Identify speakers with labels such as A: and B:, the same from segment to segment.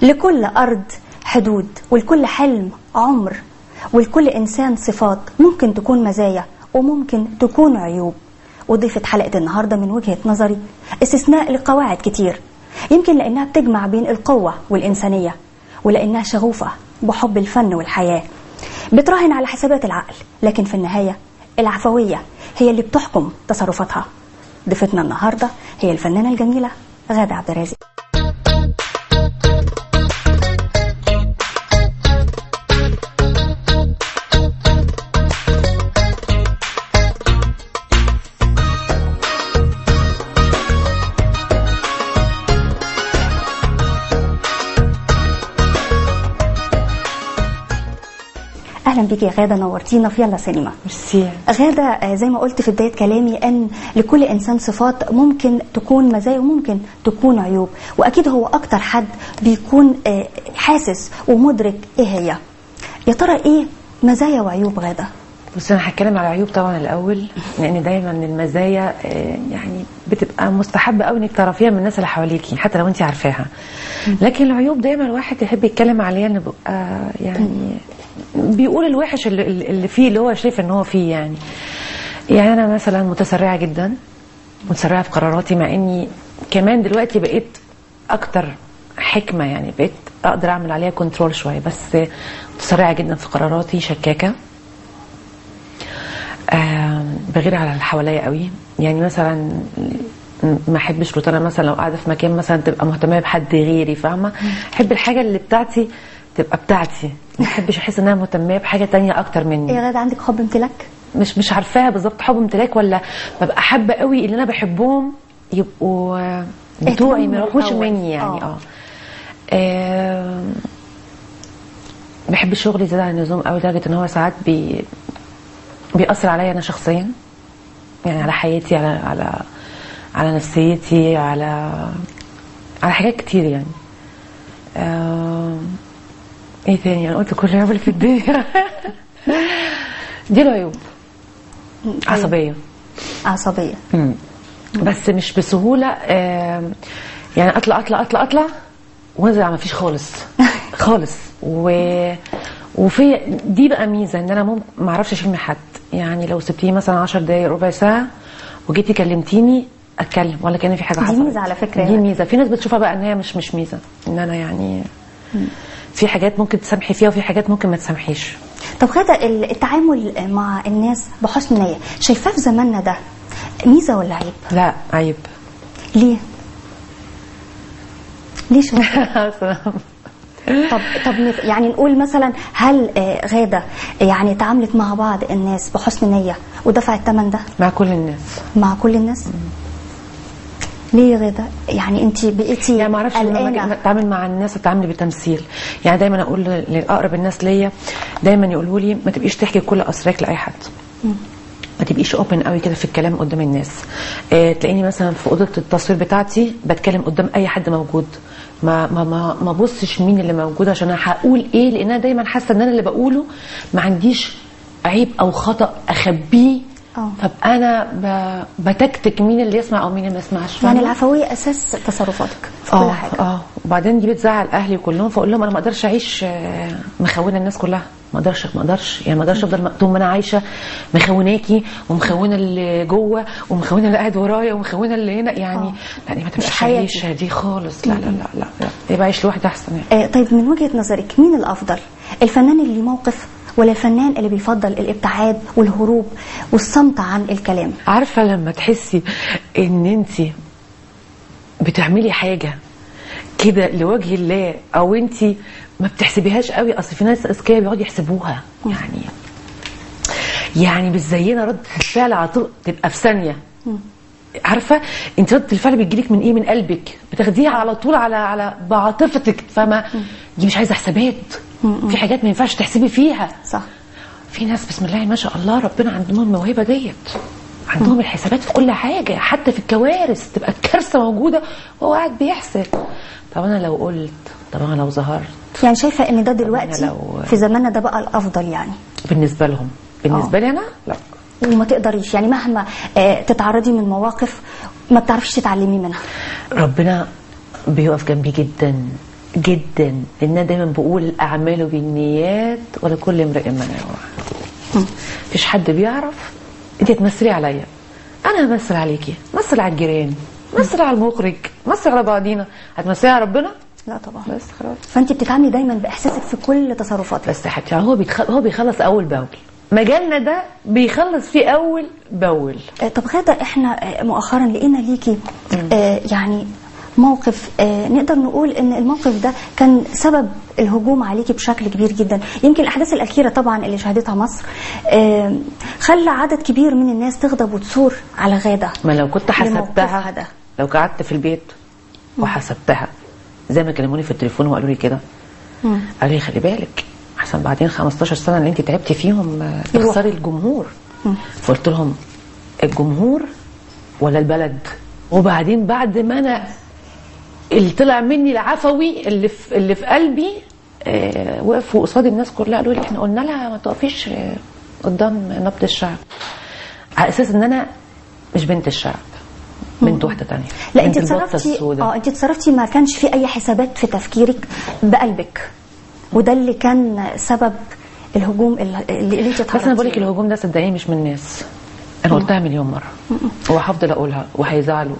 A: لكل أرض حدود، ولكل حلم عمر، ولكل إنسان صفات ممكن تكون مزايا وممكن تكون عيوب. وضيفة حلقة النهاردة من وجهة نظري استثناء لقواعد كتير، يمكن لأنها بتجمع بين القوة والإنسانية، ولأنها شغوفة بحب الفن والحياة، بتراهن على حسابات العقل، لكن في النهاية العفوية هي اللي بتحكم تصرفاتها. ضيفتنا النهاردة هي الفنانة الجميلة غادة عبد الرازق. اهلا بيكي يا غاده، نورتينا في يلا سينما.
B: ميرسي
A: غاده، زي ما قلت في بدايه كلامي ان لكل انسان صفات ممكن تكون مزايا وممكن تكون عيوب، واكيد هو اكتر حد بيكون حاسس ومدرك ايه هي. يا ترى ايه مزايا وعيوب غاده؟
B: بس انا هتكلم على العيوب طبعا الاول، لان دايما المزايا يعني بتبقى مستحبه قوي انك تعرفيها من الناس اللي حواليكي حتى لو انت عارفاها، لكن العيوب دايما الواحد يحب يتكلم عليها، ان بيبقى يعني بيقول الوحش اللي فيه، اللي هو شايف ان هو فيه. يعني انا مثلا متسرعه جدا، متسرعه في قراراتي، مع اني كمان دلوقتي بقيت اكتر حكمه، يعني بقيت اقدر اعمل عليها كنترول شويه، بس متسرعه جدا في قراراتي، شكاكه، بغير على اللي حواليا قوي. يعني مثلا ما احبش روتانا مثلا لو قاعده في مكان مثلا تبقى مهتمه بحد غيري، فاهمه؟ احب الحاجه اللي بتاعتي تبقى بتاعتي، ما احبش احس انها مهتمه بحاجه تانية اكتر مني.
A: يا غاده عندك حب امتلاك؟
B: مش عارفاها بالظبط حب امتلاك، ولا ببقى حابه قوي اللي انا بحبهم يبقوا بتوعي، ما يروحوش مني يعني. بحب الشغل زياده عن اللزوم قوي، لدرجه ان هو ساعات بيأثر عليا انا شخصيا، يعني على حياتي، على نفسيتي، على حاجات كتير يعني. ايه تاني؟ انا قلت كل العيوب اللي في الدنيا. دي العيوب. عصبيه بس مش بسهوله. يعني اطلع وانزل على ما فيش خالص خالص. وفي دي بقى ميزه، ان انا ما اعرفش اشيل من حد. يعني لو سبتيني مثلا 10 دقايق ربع ساعه وجيتي كلمتيني اتكلم ولا كان في حاجه حصلت.
A: دي ميزه على فكره،
B: دي ميزه. في ناس بتشوفها بقى ان هي مش ميزه، ان انا يعني في حاجات ممكن تسامحي فيها وفي حاجات ممكن ما تسامحيش.
A: طب غاده، التعامل مع الناس بحسن نيه شايفاه في زماننا ده ميزه ولا عيب؟
B: لا عيب.
A: ليه طب يعني نقول مثلا، هل غاده يعني تعاملت مع بعض الناس بحسن نيه ودفعت الثمن ده؟
B: مع كل الناس.
A: مع كل الناس؟ ليه يا غاده؟ يعني انت بقيتي
B: يعني ما اعرفش لما اتعامل مع الناس اتعامل بتمثيل. يعني دايما اقول لاقرب الناس ليا، دايما يقولوا لي ما تبقيش تحكي كل اسرارك لاي حد، ما تبقيش اوبن قوي كده في الكلام قدام الناس. تلاقيني مثلا في اوضه التصوير بتاعتي بتكلم قدام اي حد موجود، ما بصش مين اللي موجود عشان انا هقول ايه، لان انا دايما حاسه ان انا اللي بقوله ما عنديش عيب او خطا اخبيه. فابقى انا بتكتك مين اللي يسمع او مين اللي ما يسمعش.
A: يعني العفويه اساس تصرفاتك في كل حاجه.
B: وبعدين دي بتزعل اهلي كلهم، فاقول لهم انا ما اقدرش اعيش مخونه الناس كلها، ما اقدرش يعني، ما اقدرش افضل طول ما انا عايشه مخوناكي ومخونه اللي جوه ومخونه اللي قاعد ورايا ومخونه اللي هنا يعني. يعني ما تبقاش عايشه دي خالص. لا لا لا لا, لا. يبقى عيش لوحدي احسن يعني.
A: طيب من وجهه نظرك مين الافضل، الفنان اللي ليه موقف ولا الفنان اللي بيفضل الابتعاد والهروب والصمت عن الكلام؟
B: عارفه لما تحسي ان انت بتعملي حاجه كده لوجه الله، او انت ما بتحسبيهاش قوي، اصل في ناس اذكياء بيقعدوا يحسبوها. يعني مش زينا رد الفعل على طول تبقى في ثانيه. عارفه انت رد الفعل بتجيلك من ايه؟ من قلبك، بتاخديها على طول على بعاطفتك، فاهمه؟ دي مش عايزه حسابات. في حاجات ما ينفعش تحسبي فيها.
A: صح.
B: في ناس بسم الله ما شاء الله ربنا عندهم الموهبه ديت، عندهم الحسابات في كل حاجه، حتى في الكوارث تبقى الكارثه موجوده وهو قاعد بيحسب. طب انا لو قلت، طب انا لو ظهرت.
A: يعني شايفه ان ده دلوقتي في زماننا ده بقى الافضل يعني
B: بالنسبه لهم؟ بالنسبه لي انا لا.
A: وما تقدريش يعني مهما تتعرضي من مواقف ما بتعرفيش تتعلمي منها؟
B: ربنا بيقف جنبي جدا جدا، لان انا دايما بقول الاعمال بالنيات ولكل امرئ ما نوى. مفيش حد بيعرف انت تمثلي عليا، انا همثل عليكي، مثل على الجيران، مثل على المخرج، مثل على بعضينا. هتمثلي على ربنا؟
A: لا طبعا.
B: بس خلاص.
A: فانت بتتعاملي دايما باحساسك في كل تصرفاتك.
B: بس حتى هو بيخلص اول باول، مجالنا ده بيخلص فيه اول باول.
A: طب غادة، احنا مؤخرا لقينا ليكي يعني موقف نقدر نقول ان الموقف ده كان سبب الهجوم عليكي بشكل كبير جدا. يمكن الاحداث الاخيره طبعا اللي شهدتها مصر خلى عدد كبير من الناس تغضب وتثور على غادة.
B: ما لو كنت حسبتها، لو قعدت في البيت وحسبتها زي ما كلموني في التليفون وقالوا لي كده، قالوا لي خلي بالك احسن بعدين 15 سنه اللي انت تعبتي فيهم تخسري الجمهور. فقلت لهم الجمهور ولا البلد؟ وبعدين بعد ما انا اللي طلع مني العفوي اللي في قلبي وقفوا قصاد الناس كلها قالوا لي احنا قلنا لها ما تقفيش قدام نبض الشعب، على اساس ان انا مش بنت الشعب، بنت واحده ثانيه.
A: لا انت اتصرفتي ما كانش في اي حسابات في تفكيرك بقلبك، وده اللي كان سبب الهجوم اللي انت اتعرضتي.
B: بس انا بقول لك الهجوم ده صدقيني مش من الناس، انا قلتها مليون مره وهفضل اقولها وهيزعلوا.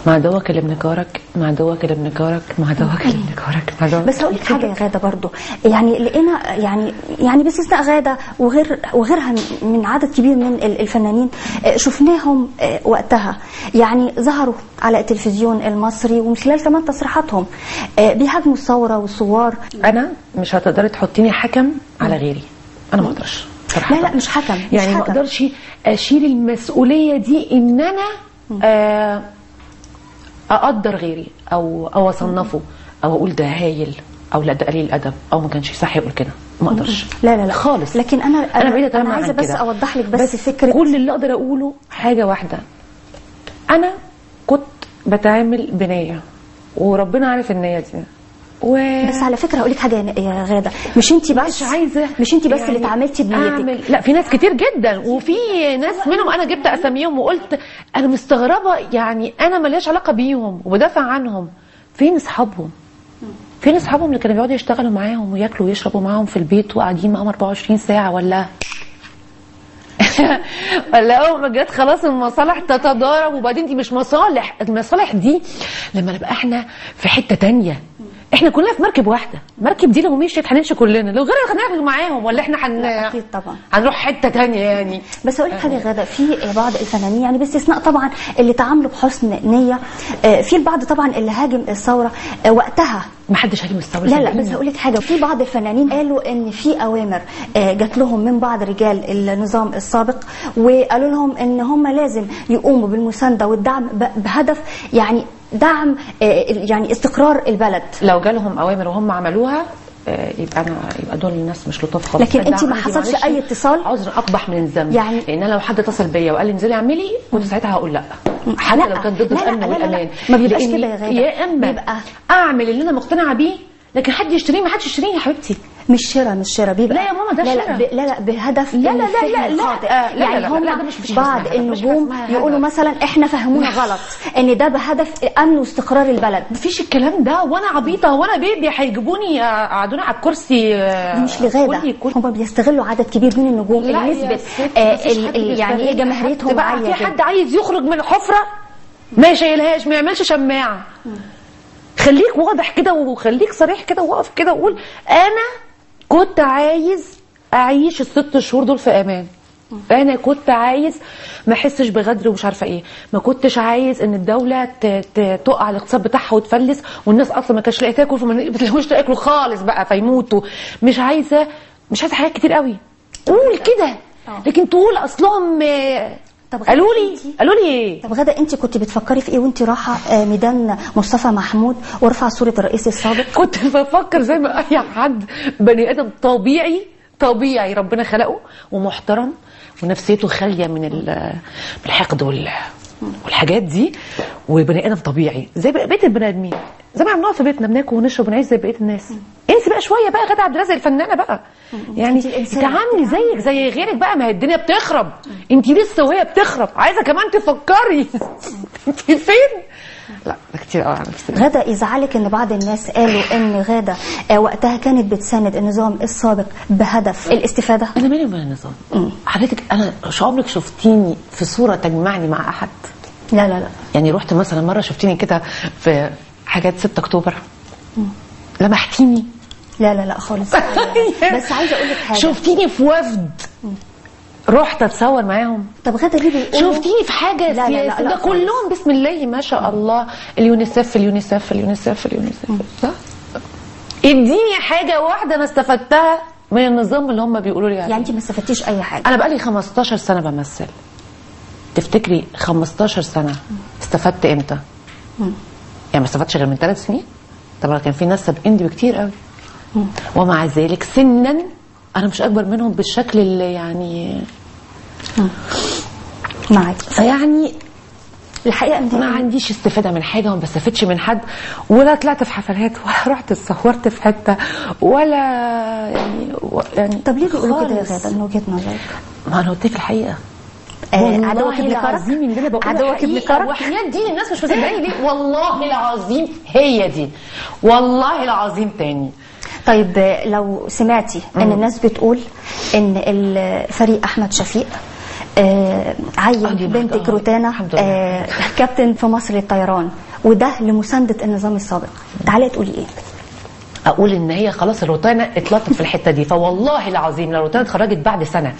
B: مع عدوك اللي بنكارك، مع عدوك اللي بنكارك، مع عدوك اللي بنكارك، مع عدوك.
A: بس هقول لك حاجه يا غاده برضو، يعني لقينا يعني باستثناء غاده وغيرها من عدد كبير من الفنانين شفناهم وقتها يعني ظهروا على التلفزيون المصري ومن خلال كمان تصريحاتهم بيهاجموا الثوره والثوار.
B: انا مش هتقدري تحطيني حكم على غيري، انا ما اقدرش صراحه.
A: لا مش حكم،
B: يعني ما اقدرش اشيل المسؤوليه دي ان انا اقدر غيري او اصنفه او اقول ده هايل او لا ده قليل ادب او ما كانش صح يقول كده، ما اقدرش.
A: لا
B: خالص.
A: لكن
B: انا بعيده تماما
A: عايزه بس اوضح لك بس فكره.
B: كل اللي اقدر اقوله حاجه واحده، انا كنت بتعامل بنيه وربنا عارف النيه دي.
A: بس على فكره هقول لك حاجه يا غاده، مش انت بس يعني اللي اتعاملتي بنيتك.
B: لا في ناس كتير جدا، وفي ناس منهم انا جبت اساميهم وقلت انا مستغربه، يعني انا ماليش علاقه بيهم وبدافع عنهم. فين اصحابهم؟ فين اصحابهم اللي كانوا بيقعدوا يشتغلوا معاهم وياكلوا ويشربوا معاهم في البيت وقاعدين معاهم 24 ساعه؟ ولا اول ما جت خلاص المصالح تتضارب، وبعدين دي مش مصالح، المصالح دي لما نبقى احنا في حته تانية. احنا كلنا في مركب واحده، المركب دي لو مشيت هنمشي كلنا، لو غيرنا هناخد معاهم ولا احنا
A: اكيد طبعا
B: هنروح حته تانية يعني.
A: بس اقول لك حاجه غاده، في بعض الفنانين يعني باستثناء طبعا اللي تعاملوا بحسن نيه، في البعض طبعا اللي هاجم الثوره وقتها.
B: ما حدش هاجم الثوره.
A: لا بس هقول لك حاجه، في بعض الفنانين قالوا ان في اوامر جات لهم من بعض رجال النظام السابق وقالوا لهم ان هم لازم يقوموا بالمسانده والدعم بهدف يعني دعم يعني استقرار البلد.
B: لو جالهم اوامر وهم عملوها يبقى دول الناس مش لطاف خالص.
A: لكن انت ما حصلش اي اتصال؟
B: عذر اقبح من الذنب
A: يعني،
B: لان انا لو حد اتصل بيا وقال لي انزلي اعملي كنت ساعتها هقول لا، حتى لو كان ضد الامن والامان.
A: ما بيبقاش كده يا غاده،
B: يا اما اعمل اللي انا مقتنعه بيه، لكن حد يشتريه ما حدش يشتريه يا حبيبتي.
A: مش شراء بيبقى.
B: لا يا ماما ده شراء.
A: لا بهدف
B: لا
A: يعني هم بعض النجوم يقولوا مثلا احنا فهمونا غلط ان ده بهدف امن واستقرار البلد.
B: مفيش الكلام ده، وانا عبيطه وانا بيبي هيجيبوني يقعدوني على الكرسي.
A: دي مش لغاده، هم بيستغلوا عدد كبير من النجوم اللي نسبه يعني جماهيريتهم عاليه.
B: في حد عايز يخرج من الحفره ما يشيلهاش، ما يعملش شماعه. خليك واضح كده وخليك صريح كده وواقف كده وقول انا كنت عايز اعيش ال6 شهور دول في امان، انا كنت عايز ما احسش بغدر ومش عارفه ايه، ما كنتش عايز ان الدوله تقع الاقتصاد بتاعها وتفلس والناس اصلا ما كانش لاقيه تاكل فما بتلاقوش تاكلوا خالص بقى فيموتوا. مش عايزه حاجات كتير قوي. قول كده، لكن تقول اصلهم قالوا لي ايه؟
A: طب غاده انت كنت بتفكري في ايه وانت رايحه ميدان مصطفى محمود ورفع صوره الرئيس السابق؟
B: كنت بفكر زي ما اي حد بني ادم طبيعي ربنا خلقه ومحترم ونفسيته خاليه من الحقد والحاجات دي، وبني ادم طبيعي زي بقيه البني ادمين، زي ما بنقعد في بيتنا بناكل ونشرب ونعيش زي بقيه الناس. انسي بقى شويه بقى غاده عبد الرازق الفنانه بقى، يعني تعاملي زيك زي غيرك بقى، ما هي الدنيا بتخرب، انت لسه وهي بتخرب عايزه كمان تفكري انت فين. لا ده كتير قوي على نفسي.
A: غادة يزعلك ان بعض الناس قالوا ان غادة وقتها كانت بتساند النظام السابق بهدف الاستفادة؟
B: انا مالي من النظام حضرتك، انا شو عمرك شفتيني في صورة تجمعني مع احد؟
A: لا لا لا.
B: يعني رحت مثلا مرة شفتيني كده في حاجات 6 اكتوبر لمحتيني؟
A: لا لا لا خالص. بس عايزة اقول لك حاجة،
B: شفتيني في وفد رحت اتصور معاهم؟
A: طب غادة ليه بيقولوا
B: شفتيني في حاجه
A: لا لا لا
B: ده كلهم بسم الله ما شاء الله، اليونيسف اليونيسف اليونيسف اليونيسف، صح؟ اديني حاجه واحده انا استفدتها من النظام اللي هم بيقولوا لي عليه.
A: يعني انت ما استفدتيش اي حاجه؟
B: انا بقالي 15 سنه بمثل، تفتكري 15 سنه استفدت امتى؟ يعني ما استفدتش غير من 3 سنين. طبعا كان في ناس سابقين دي بكتير قوي، ومع ذلك سنا انا مش اكبر منهم بالشكل اللي يعني
A: معاك.
B: يعني
A: الحقيقه
B: ما عنديش استفاده من حاجه وما بستفدش من حد، ولا طلعت في حفلات ولا رحت اتصورت في حته ولا يعني
A: طب ليه بيقولوا كده يا غاده من وجهه نظرك؟
B: ما انا قلت لك الحقيقه.
A: عدوك ابن كرك،
B: عدوك ابن كرك. وحياة دي الناس مش مصدقاني ليه؟ والله العظيم هي دي، والله العظيم تاني.
A: طيب لو سمعتي ان الناس بتقول ان الفريق احمد شفيق عين بنتك روتانا كابتن في مصر للطيران، وده لمسانده النظام السابق، تعالي تقولي ايه؟
B: اقول ان هي خلاص الروتانا اتلطت في الحته دي، فوالله العظيم لو روتانا اتخرجت بعد سنه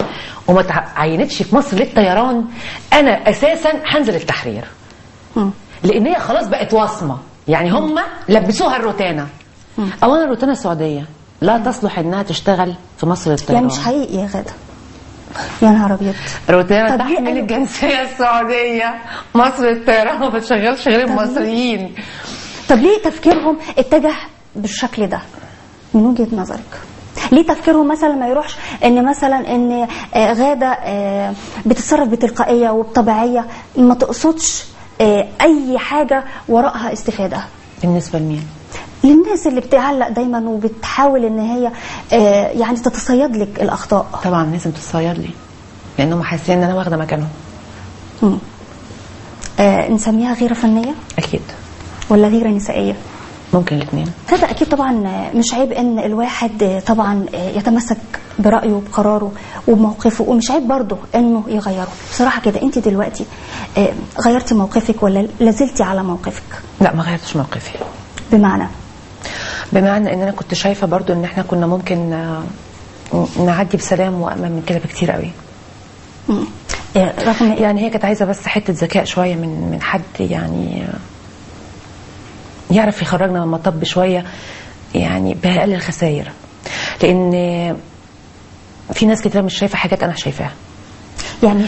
B: وما تعينتش في مصر للطيران انا اساسا هنزل التحرير. لان هي خلاص بقت وصمه، يعني هم لبسوها الروتانا. اولا الروتانا السعوديه لا تصلح انها تشتغل في مصر للطيران.
A: يعني مش حقيقي يا غاده؟ يا نهار ابيض.
B: روتانا تحمل الجنسيه السعوديه، مصر للطيران ما بتشغلش غير المصريين.
A: طب ليه تفكيرهم اتجه بالشكل ده من وجهة نظرك؟ ليه تفكيرهم مثلا ما يروحش ان مثلا ان غادة بتتصرف بتلقائية وبطبيعية ما تقصدش اي حاجة وراءها استفادة؟
B: بالنسبة لمين؟
A: للناس اللي بتعلق دايما وبتحاول ان هي يعني تتصيد لك الاخطاء.
B: طبعا لازم تتصيد لي لانهم حاسين ان انا واخده مكانهم.
A: نسميها غيرة فنية؟
B: اكيد.
A: ولا غيرة نسائية؟
B: ممكن الاثنين.
A: هذا اكيد طبعا مش عيب ان الواحد طبعا يتمسك برايه وبقراره وبموقفه، ومش عيب برضه انه يغيره. بصراحه كده انت دلوقتي غيرتي موقفك ولا لازلتي على موقفك؟
B: لا ما غيرتش موقفي.
A: بمعنى
B: ان انا كنت شايفه برضه ان احنا كنا ممكن نعدي بسلام وامن من كده بكتير قوي.
A: رغم
B: يعني هي كانت عايزه بس حته ذكاء شويه من حد يعني يعرف يخرجنا من المطب شويه، يعني بأقل الخسائر. لان في ناس كتير مش شايفه حاجات انا شايفاها.
A: يعني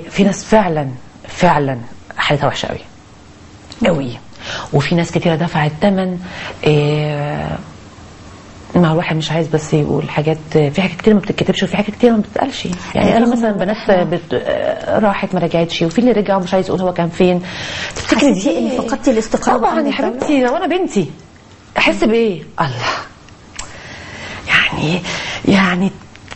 B: في ناس فعلا حالتها وحشه قوي قوي، وفي ناس كتير دفعت ثمن. ما الواحد مش عايز بس يقول حاجات، في حاجات كتير ما بتتكتبش وفي حاجات كتير ما بتتقالش. يعني في مثلا بنات راحت ما رجعتش، وفي اللي رجع ومش عايز يقول هو كان فين.
A: تفتكري دي اللي فقدتي الاستقرار؟
B: طبعا يا حبيبتي، لو انا بنتي احس بايه؟ الله، يعني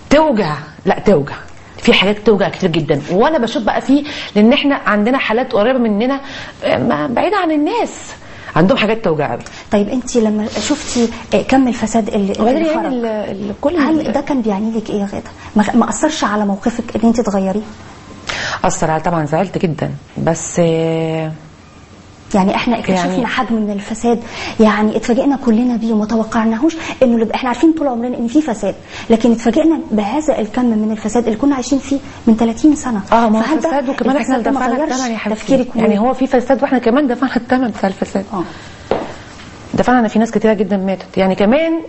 B: توجع. لا توجع، في حاجات توجع كتير جدا، وانا بشوف بقى فيه لان احنا عندنا حالات قريبه مننا بعيده عن الناس عندهم حاجات توجع قوي.
A: طيب انت لما شفتي كم الفساد اللي
B: خرج،
A: هل ده كان بيعني لك ايه يا غاده؟ ما اثرش على موقفك ان انت تغيريه؟
B: اثر على، طبعا زعلت جدا، بس
A: يعني احنا اكتشفنا حجم من الفساد، يعني اتفاجئنا كلنا بيه وما توقعناهوش انه احنا عارفين طول عمرنا ان في فساد، لكن اتفاجئنا بهذا الكم من الفساد اللي كنا عايشين فيه من 30 سنه.
B: ما هو فساد وكمان احنا اللي دفعنا الثمن يا حبيبتي. يعني هو في فساد واحنا كمان دفعنا الثمن بتاع الفساد. دفعنا، في ناس كتيره جدا ماتت يعني كمان،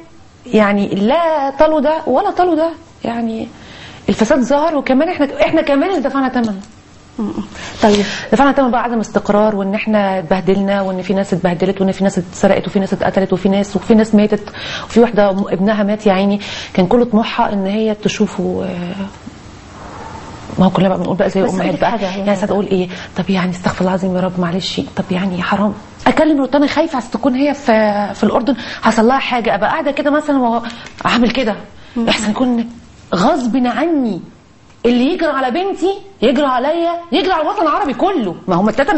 B: يعني لا طالوا ده ولا طالوا ده، يعني الفساد ظهر وكمان احنا كمان اللي دفعنا ثمن.
A: طيب
B: دفعنا ثمن بقى عدم استقرار، وان احنا اتبهدلنا، وان في ناس اتبهدلت، وان في ناس اتسرقت، وفي ناس اتقتلت، وفي ناس ماتت، وفي واحده ابنها مات يا عيني، كان كل طموحها ان هي تشوفه. ما هو كلنا بقى بنقول بقى زي امهات بقى، يعني ساعات اقول ايه، طب يعني استغفر الله العظيم يا رب معلش، طب يعني حرام اكلم روتانا خايفه عشان تكون هي في الاردن حصل لها حاجه، ابقى قاعده كده مثلا واعمل كده، احسن يكون غصب عني اللي يجري على بنتي يجري عليا، يجري على الوطن العربي كله. ما هم التلاته